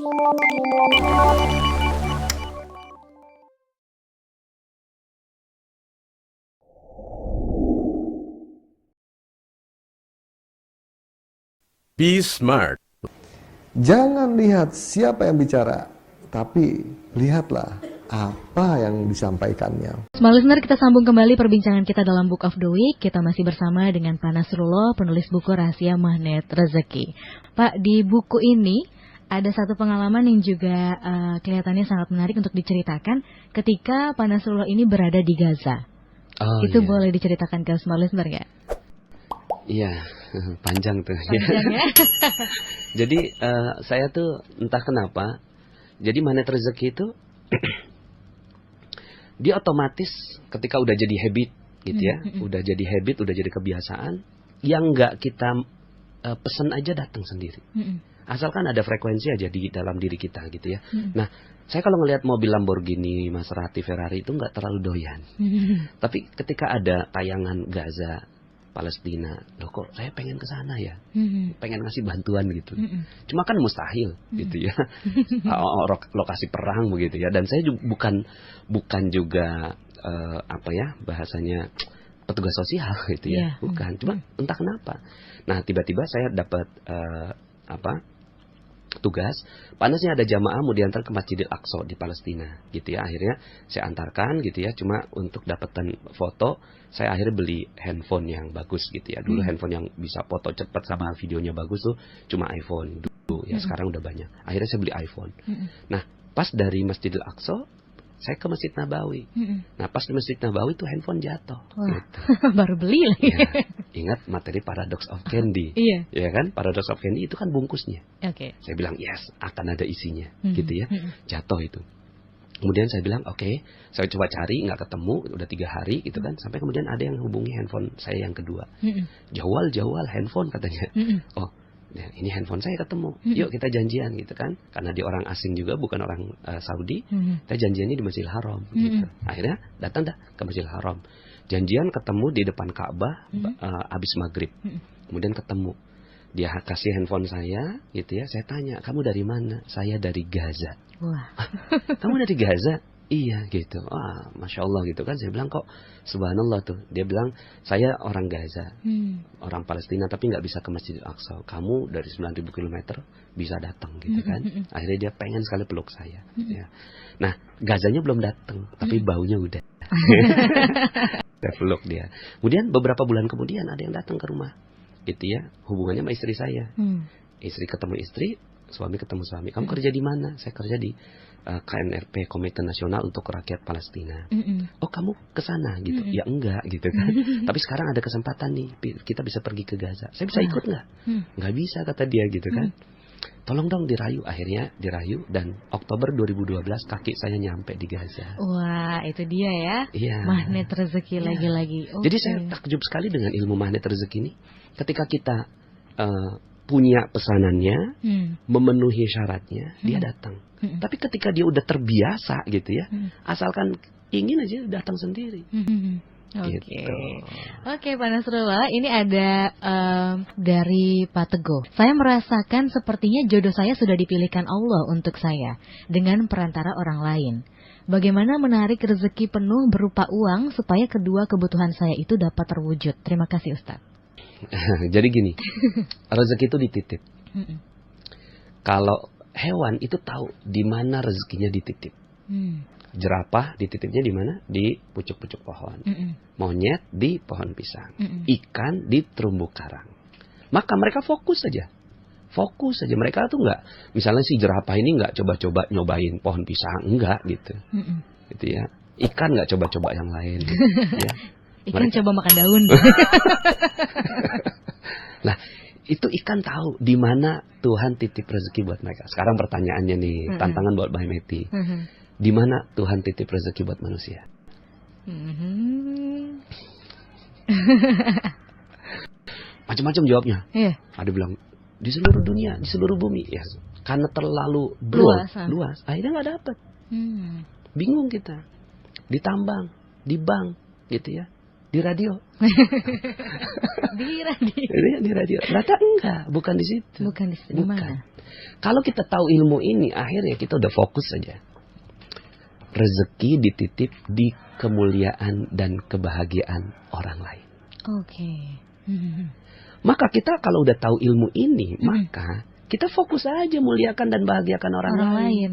Be smart. Jangan lihat siapa yang bicara, tapi lihatlah apa yang disampaikannya. Smart listener, kita sambung kembali perbincangan kita dalam Book of the Week. Kita masih bersama dengan Pak Nasrullah, penulis buku Rahasia Magnet Rezeki. Pak, di buku ini ada satu pengalaman yang juga kelihatannya sangat menarik untuk diceritakan ketika Pak Nasrullah ini berada di Gaza. Itu iya. Boleh diceritakan ke Smart listener nggak? Iya, panjang tuh. Panjang ya. Jadi saya tuh entah kenapa, jadi magnet rezeki itu dia otomatis ketika udah jadi habit gitu ya, udah jadi habit, udah jadi kebiasaan, yang nggak kita pesen aja datang sendiri. Asalkan ada frekuensi aja di dalam diri kita gitu ya. Nah, saya kalau ngelihat mobil Lamborghini, Maserati, Ferrari itu nggak terlalu doyan. Tapi ketika ada tayangan Gaza, Palestina, loh kok saya pengen ke sana ya, pengen ngasih bantuan gitu. Cuma kan mustahil gitu ya, lokasi perang begitu ya. Dan saya juga bukan juga apa ya bahasanya petugas sosial gitu ya, bukan. Cuma entah kenapa. Nah tiba-tiba saya dapat tugas, panasnya ada jamaah mau diantar ke Masjidil Aqsa di Palestina gitu ya. Akhirnya saya antarkan gitu ya, cuma untuk dapetan foto saya akhirnya beli handphone yang bagus gitu ya. Dulu handphone yang bisa foto cepat sama videonya bagus tuh cuma iPhone dulu ya, sekarang udah banyak. Akhirnya saya beli iPhone. Nah pas dari Masjidil Aqsa saya ke Masjid Nabawi. Nah pas di Masjid Nabawi tuh handphone jatuh. Gitu. Baru beli lagi. Ya, ingat materi Paradox of Candy. Iya. Ya kan, Paradox of Candy itu kan bungkusnya. Oke. Saya bilang yes, akan ada isinya, gitu ya. Jatuh itu. Kemudian saya bilang oke, saya coba cari, nggak ketemu, udah 3 hari gitu kan. Sampai kemudian ada yang hubungi handphone saya yang kedua. Jawal handphone katanya. Oh, nah, ini handphone saya ketemu. Yuk kita janjian gitu kan. Karena dia orang asing juga, bukan orang Saudi. Kita janjiannya di Masjidil Haram gitu. Akhirnya datang dah ke Masjidil Haram. Janjian ketemu di depan Ka'bah habis maghrib. Kemudian ketemu. Dia kasih handphone saya gitu ya. Saya tanya, kamu dari mana? Saya dari Gaza. Wah. Kamu dari Gaza? Iya gitu. Wah, Masya Allah gitu kan. Saya bilang kok subhanallah tuh. Dia bilang saya orang Gaza, orang Palestina, tapi nggak bisa ke Masjidil Aqsa. Kamu dari 9.000 km bisa datang gitu kan. Akhirnya dia pengen sekali peluk saya ya. Nah Gazanya belum datang, tapi baunya udah. Saya peluk dia. Kemudian beberapa bulan kemudian ada yang datang ke rumah gitu ya, hubungannya sama istri saya. Istri ketemu istri, suami ketemu suami. Kamu kerja di mana? Saya kerja di KNRP, Komite Nasional untuk Rakyat Palestina. Oh kamu ke sana gitu? Ya enggak gitu kan. Tapi sekarang ada kesempatan nih, kita bisa pergi ke Gaza. Saya bisa ikut nggak? Nggak bisa kata dia gitu kan. Tolong dong dirayu. Akhirnya dirayu dan Oktober 2012 kaki saya nyampe di Gaza. Wah itu dia ya. Iya. Magnet rezeki lagi-lagi. Okay. Jadi saya takjub sekali dengan ilmu magnet rezeki ini. Ketika kita punya pesanannya, memenuhi syaratnya, dia datang. Tapi ketika dia udah terbiasa gitu ya, asalkan ingin aja datang sendiri. Oke, Gitu. Oke Pak Nasrullah, ini ada dari Pak Teguh. Saya merasakan sepertinya jodoh saya sudah dipilihkan Allah untuk saya dengan perantara orang lain. Bagaimana menarik rezeki penuh berupa uang supaya kedua kebutuhan saya itu dapat terwujud? Terima kasih Ustaz. Jadi gini, rezeki itu dititip. Kalau hewan itu tahu di mana rezekinya dititip. Jerapah dititipnya di mana? Di pucuk-pucuk pohon. Monyet di pohon pisang. Ikan di terumbu karang. Maka mereka fokus saja. Fokus saja. Mereka tuh nggak, misalnya si jerapah ini nggak coba-coba nyobain pohon pisang, enggak gitu. Gitu ya. Ikan nggak coba-coba yang lain. Gitu, ya. Ikan coba makan daun. Nah, itu ikan tahu di mana Tuhan titip rezeki buat mereka. Sekarang pertanyaannya nih, tantangan buat Mbak Meti. Di mana Tuhan titip rezeki buat manusia? Macam-macam jawabnya. Iya. Ada bilang di seluruh dunia, di seluruh bumi. Ya, karena terlalu luas, akhirnya nggak dapet. Bingung kita. Ditambang, di bank, gitu ya. Di radio. Di radio. Ternyata enggak, bukan di situ. Bukan di situ. Mana? Kalau kita tahu ilmu ini, akhirnya kita udah fokus saja. Rezeki dititip di kemuliaan dan kebahagiaan orang lain. Oke. Maka kita kalau udah tahu ilmu ini, maka kita fokus aja muliakan dan bahagiakan orang lain.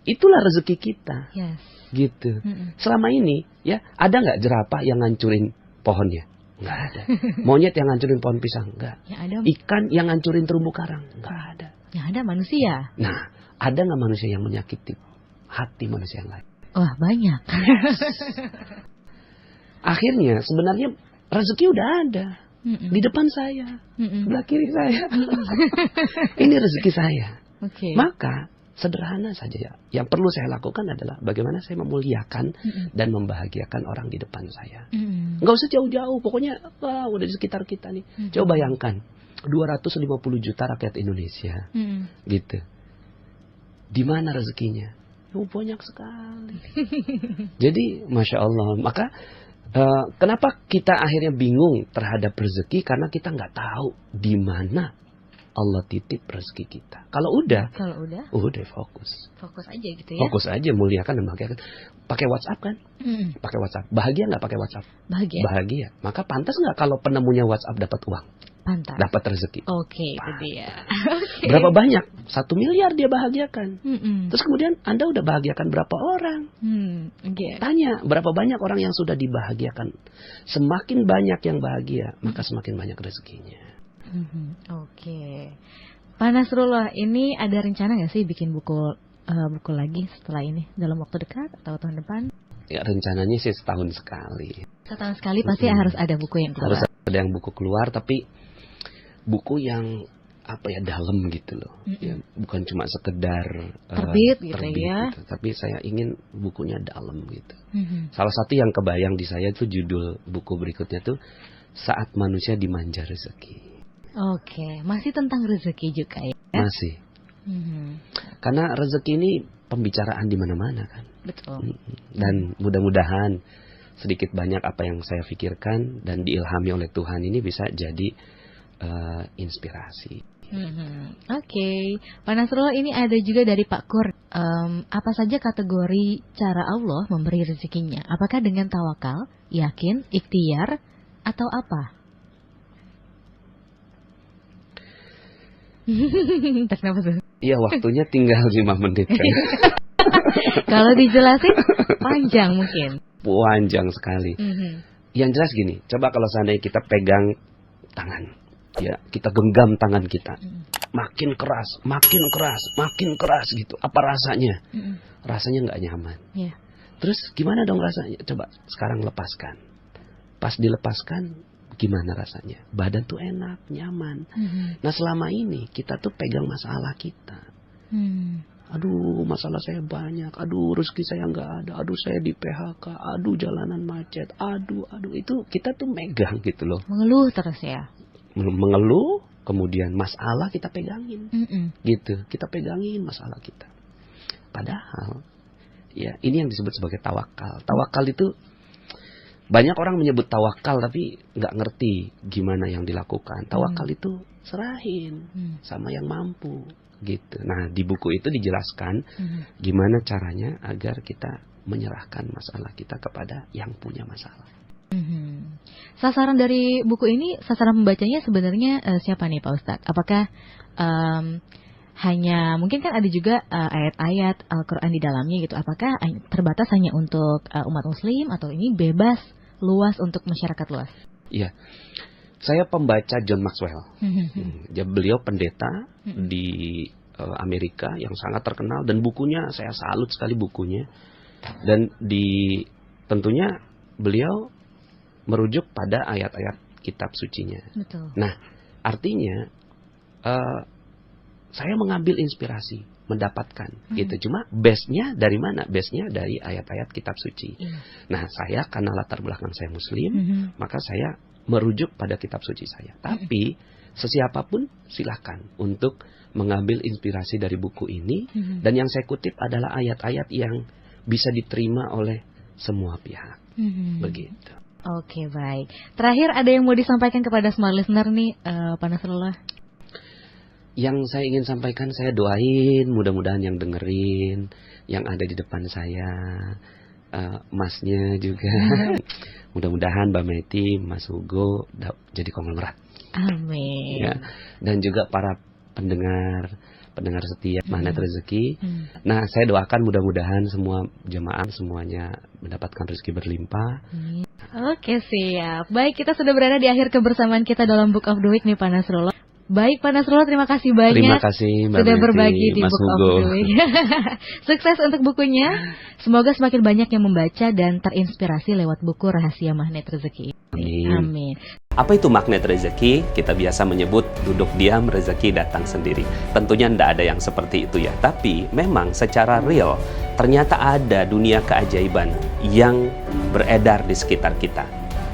Itulah rezeki kita. Yes. Gitu. Selama ini, ya, ada nggak jerapah yang ngancurin pohonnya? Nggak ada. Monyet yang ngancurin pohon pisang? Nggak. Ya, ada. Ikan yang ngancurin terumbu karang? Nggak ada. Yang ada manusia. Nah, ada nggak manusia yang menyakiti hati manusia yang lain? Wah, banyak. Akhirnya sebenarnya rezeki udah ada. Di depan saya, sebelah kiri saya. Ini rezeki saya. Okay. Maka sederhana saja ya. Yang perlu saya lakukan adalah bagaimana saya memuliakan dan membahagiakan orang di depan saya. Nggak usah jauh-jauh, pokoknya udah di sekitar kita nih. Coba bayangkan, 250 juta rakyat Indonesia, gitu. Di mana rezekinya? Banyak sekali. Jadi, Masya Allah. Maka kenapa kita akhirnya bingung terhadap rezeki? Karena kita nggak tahu di mana Allah titip rezeki kita. Kalau udah fokus. Fokus aja gitu ya. Fokus aja, muliakan dan bahagiakan. Pakai WhatsApp kan? Pakai WhatsApp. Bahagia nggak pakai WhatsApp? Bahagia. Maka pantas nggak kalau penemunya WhatsApp dapat uang? Pantas. Dapat rezeki. Oke, itu dia. Berapa banyak? 1 miliar dia bahagiakan. Terus kemudian Anda udah bahagiakan berapa orang? Tanya, berapa banyak orang yang sudah dibahagiakan? Semakin banyak yang bahagia, maka semakin banyak rezekinya. Oke. Pak Nasrullah, ini ada rencana nggak sih bikin buku lagi setelah ini dalam waktu dekat atau tahun depan? Ya, rencananya sih setahun sekali. Setahun sekali pasti harus ada buku yang keluar. Harus ada yang buku keluar, tapi buku yang dalam gitu loh. Ya, bukan cuma sekedar terbit gitu ya. Gitu. Tapi saya ingin bukunya dalam gitu. Salah satu yang kebayang di saya itu judul buku berikutnya tuh Saat Manusia Dimanja Rezeki. Oke, masih tentang rezeki juga ya? Masih. Karena rezeki ini pembicaraan di mana-mana kan. Betul. Dan mudah-mudahan sedikit banyak apa yang saya pikirkan dan diilhami oleh Tuhan ini bisa jadi inspirasi. Oke. Pak Nasrullah, ini ada juga dari Pak Kur. Apa saja kategori cara Allah memberi rezekinya? Apakah dengan tawakal, yakin, ikhtiar, atau apa? Kenapa tuh? Iya, waktunya tinggal 5 menit kan. Kalau dijelasin panjang mungkin. Panjang sekali. Yang jelas gini, coba kalau seandainya kita pegang tangan, ya kita genggam tangan kita, makin keras gitu. Apa rasanya? Rasanya nggak nyaman. Yeah. Terus gimana dong rasanya? Coba sekarang lepaskan. Pas dilepaskan, gimana rasanya? Badan tuh enak, nyaman. Nah selama ini kita tuh pegang masalah kita. Aduh, masalah saya banyak. Aduh, rezeki saya nggak ada. Aduh, saya di PHK. Aduh, jalanan macet. Aduh, itu kita tuh megang gitu loh. Mengeluh terus ya. Mengeluh, kemudian masalah kita pegangin. Gitu, kita pegangin masalah kita. Padahal, ya ini yang disebut sebagai tawakal. Tawakal itu, banyak orang menyebut tawakal tapi nggak ngerti gimana yang dilakukan. Tawakal itu serahin sama yang mampu. Gitu. Nah, di buku itu dijelaskan gimana caranya agar kita menyerahkan masalah kita kepada yang punya masalah. Sasaran dari buku ini, sasaran pembacanya sebenarnya siapa nih Pak Ustadz? Apakah hanya, mungkin kan ada juga ayat-ayat Al-Quran di dalamnya gitu. Apakah terbatas hanya untuk umat muslim atau ini bebas, luas untuk masyarakat luas? Iya. Saya pembaca John Maxwell. Beliau pendeta di Amerika yang sangat terkenal dan bukunya saya salut sekali bukunya. Dan tentunya beliau merujuk pada ayat-ayat kitab sucinya. Betul. Nah, artinya saya mengambil inspirasi, mendapatkan gitu. Cuma base-nya dari mana? Base-nya dari ayat-ayat kitab suci. Nah, saya karena latar belakang saya muslim, maka saya merujuk pada kitab suci saya. Tapi sesiapapun silakan untuk mengambil inspirasi dari buku ini. Dan yang saya kutip adalah ayat-ayat yang bisa diterima oleh semua pihak. Begitu. Oke, baik. Terakhir ada yang mau disampaikan kepada smart listener nih, Pak Nasrullah? Yang saya ingin sampaikan, saya doain mudah-mudahan yang dengerin, yang ada di depan saya, Masnya juga. Mudah-mudahan Mbak Meti, Mas Hugo jadi konglomerat. Amin. Ya. Dan juga para pendengar setia Magnet Rezeki. Nah, saya doakan mudah-mudahan semua jemaah semuanya mendapatkan rezeki berlimpah. Oke, siap. Baik, kita sudah berada di akhir kebersamaan kita dalam Book of the Week nih, Pak Nasrullah. Baik, Pak Nasrullah, terima kasih banyak. Terima kasih Mbak sudah Meti, berbagi di Mas Book of Hugo. the Week. Sukses untuk bukunya. Semoga semakin banyak yang membaca dan terinspirasi lewat buku Rahasia Magnet Rezeki. Amin. Apa itu magnet rezeki? Kita biasa menyebut duduk diam rezeki datang sendiri. Tentunya tidak ada yang seperti itu ya. Tapi memang secara real ternyata ada dunia keajaiban yang beredar di sekitar kita.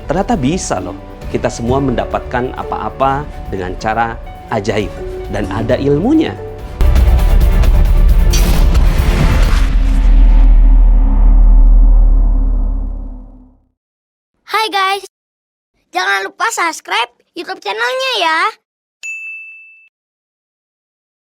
Ternyata bisa loh kita semua mendapatkan apa-apa dengan cara ajaib dan ada ilmunya. Hai guys, jangan lupa subscribe YouTube channelnya ya.